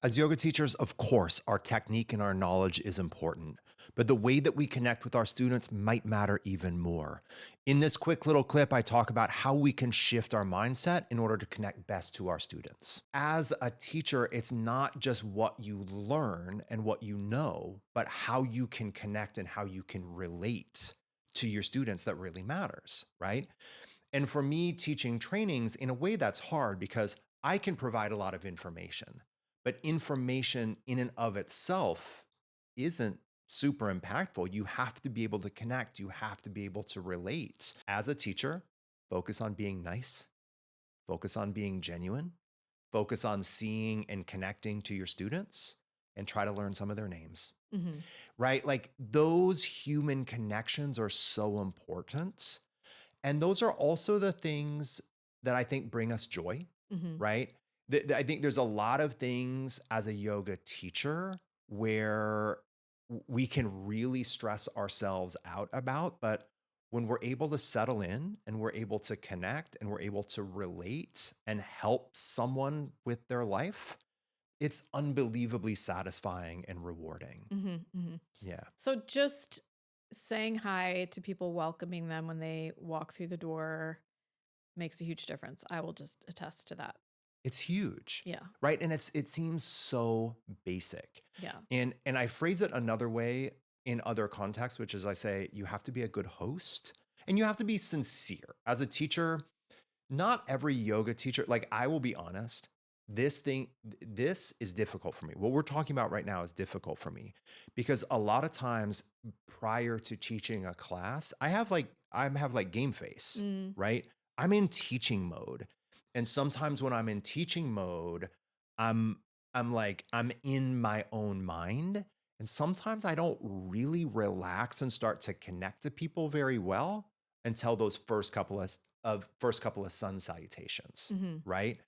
As yoga teachers, of course, our technique and our knowledge is important, but the way that we connect with our students might matter even more. In this quick little clip, I talk about how we can shift our mindset in order to connect best to our students. As a teacher, it's not just what you learn and what you know, but how you can connect and how you can relate to your students that really matters, right? And for me, teaching trainings in a way that's hard because I can provide a lot of information, but information in and of itself isn't super impactful. You have to be able to connect, you have to be able to relate. As a teacher, focus on being nice, focus on being genuine, focus on seeing and connecting to your students, and try to learn some of their names, Mhm. right? Like those human connections are so important, and those are also the things that I think bring us joy, Mhm. right? I think there's a lot of things as a yoga teacher where we can really stress ourselves out about, but when we're able to settle in and we're able to connect and we're able to relate and help someone with their life, it's unbelievably satisfying and rewarding. Mhm. Mhm. Yeah. So just saying hi to people, welcoming them when they walk through the door makes a huge difference. I will just attest to that. It's huge, Yeah. right? And it seems so basic. Yeah. And I phrase it another way in other contexts, which is I say you have to be a good host and you have to be sincere. As a teacher, not every yoga teacher, like I will be honest, this is difficult for me. What we're talking about right now is difficult for me because a lot of times prior to teaching a class, I have like game face, Mm. right? I'm in teaching mode. And sometimes when I'm in teaching mode, I'm I'm in my own mind. And sometimes I don't really relax and start to connect to people very well until those first couple of sun salutations, Mhm. right?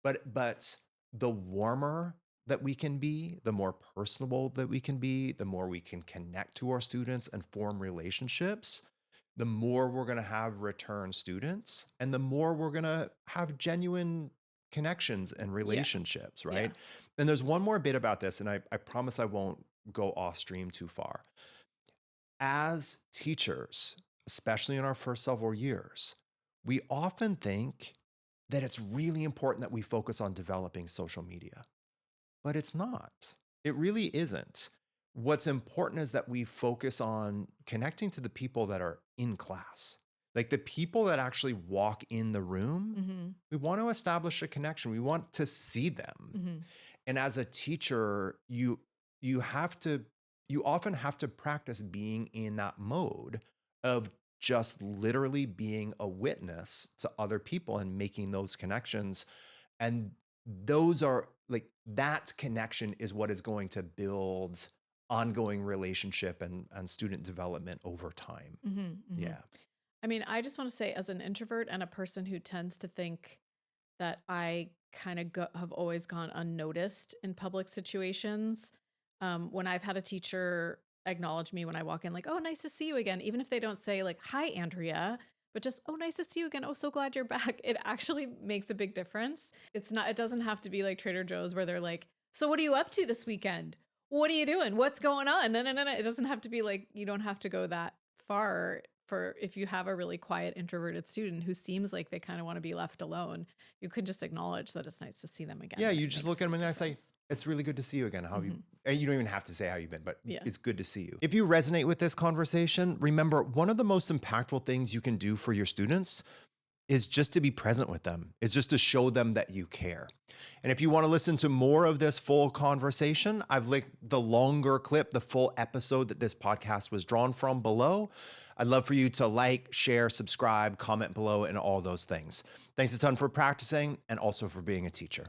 But the warmer that we can be, the more personable that we can be, the more we can connect to our students and form relationships, the more we're going to have return students and the more we're going to have genuine connections and Yeah. relationships, Yeah. right? And there's one more bit about this, and I promise I won't go off stream too far. As teachers, especially in our first several years, we often think that it's really important that we focus on developing social media, but it's not. It really isn't. What's important is that we focus on connecting to the people that are in class, like the people that actually walk in the room. Mhm. We want to establish a connection. We want to see them. Mhm. And as a teacher, you have to you often have to practice being in that mode of just literally being a witness to other people and making those connections. And those are like that connection is what is going to build ongoing relationship and student development over time. Mhm. Mhm. Yeah. I mean, I just want to say, as an introvert and a person who tends to think that I kind of have always gone unnoticed in public situations, when I've had a teacher acknowledge me when I walk in, like, "Oh, nice to see you again," even if they don't say like, "Hi, Andrea," but just, "Oh, nice to see you again. Oh, so glad you're back." It actually makes a big difference. It doesn't have to be like Trader Joe's where they're like, "So what are you up to this weekend? What are you doing? What's going on?" No, no, no, no. It doesn't have to be like, you don't have to go that far for if you have a really quiet, introverted student who seems like they kind of want to be left alone. You could just acknowledge that it's nice to see them again, Yeah, and it you just makes look a at them big and I say, difference. it's really good to see you again. How have you? Hmm. And you don't even have to say how you've been, but Yeah. it's good to see you. If you resonate with this conversation, remember one of the most impactful things you can do for your students is just to be present with them, is just to show them that you care. And if you want to listen to more of this full conversation, I've linked the longer clip, the full episode that this podcast was drawn from below. I'd love for you to like, share, subscribe, comment below, and all those things. Thanks a ton for practicing and also for being a teacher.